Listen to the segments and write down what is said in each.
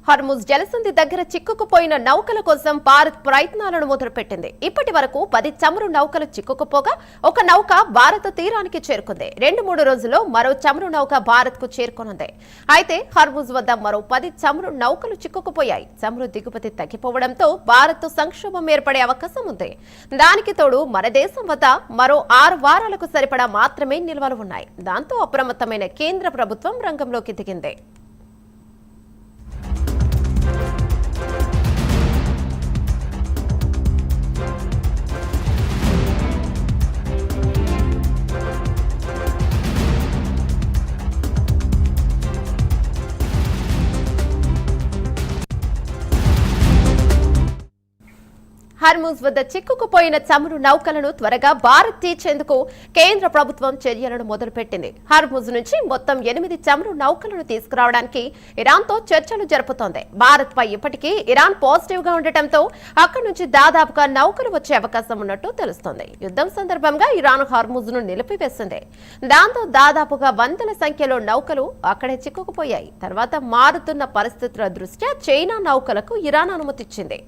Hormuz జలసంధి దగ్గర చిక్కుకుపోయిన నౌకల కోసం భారత్ ప్రయత్నాలను మొదలుపెట్టింది. ఇప్పటి వరకు 10 చమురు నౌకలు చిక్కుకుపోగా ఒక నౌక భారత తీరానికి చేరుకుంది. 2-3 రోజుల్లో మరో చమురు నౌక భారత్ కు చేరుకోనుంది. అయితే హర్ముజ్ వద్ద మరో 10 చమురు నౌకలు చిక్కుకుపోయాయి. చమురు దిగుమతి తగ్గిపోవడంతో భారత్ సంక్షోభం ఏర్పడే అవకాశం ఉంది. దానికి తోడు మన దేశం వద్ద మరో 6 వారాలకు సరిపడా మాత్రమే నిల్వలు ఉన్నాయి. దాంతో అప్రమత్తమైన కేంద్ర ప్రభుత్వం రంగంలోకి దిగింది. హర్ముజ్ వద్ద చిక్కుకుపోయిన చమురు నౌకలను త్వరగా భారత్ తీర్చేందుకు కేంద్ర ప్రభుత్వం చర్యలను మొదలుపెట్టింది. హర్ముజ్ నుంచి మొత్తం 8 చమురు నౌకలను తీసుకురావడానికి ఇరాన్తో చర్చలు జరుపుతోంది. భారత్ పై ఇప్పటికీ ఇరాన్ పాజిటివ్ గా ఉండటంతో అక్కడి నుంచి దాదాపుగా నౌకలు వచ్చే అవకాశం ఉన్నట్టు తెలుస్తోంది. యుద్ధం సందర్భంగా ఇరాన్ హర్ముజ్ ను నిలిపివేసింది. దాంతో దాదాపుగా వందల సంఖ్యలో నౌకలు అక్కడే చిక్కుకుపోయాయి. తర్వాత మారుతున్న పరిస్థితుల దృష్ట్యా చైనా నౌకలకు ఇరాన్ అనుమతిచ్చింది.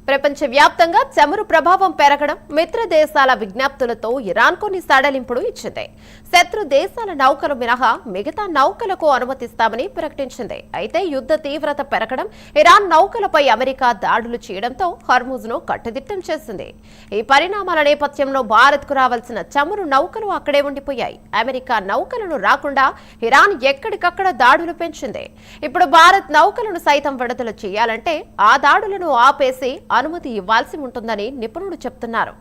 ప్రపంచవ్యాప్తంగా చమురు ప్రభావం పెరగడం, మిత్ర దేశాల విజ్ఞప్తులతో ఇరాన్ కొన్ని సడలింపులు ఇచ్చింది. శత్రు దేశాల నౌకలు మినహా మిగతా నౌకలకు అనుమతిస్తామని ప్రకటించింది. అయితే యుద్ధ తీవ్రత పెరగడం, ఇరాన్ నౌకలపై అమెరికా దాడులు చేయడంతో హర్ముజ్ ను కట్టుదిట్టం చేసింది. ఈ పరిణామాల నేపథ్యంలో భారత్ కు రావాల్సిన చమురు నౌకలు అక్కడే ఉండిపోయాయి. అమెరికా నౌకలను రాకుండా ఇరాన్ ఎక్కడికక్కడ దాడులు పెంచింది. ఇప్పుడు భారత్ నౌకలను సైతం విడుదల చేయాలంటే ఆ దాడులను ఆపేసి అనుమతి ఇవ్వాల్సి ఉంటుందని నిపుణులు చెబుతున్నారు.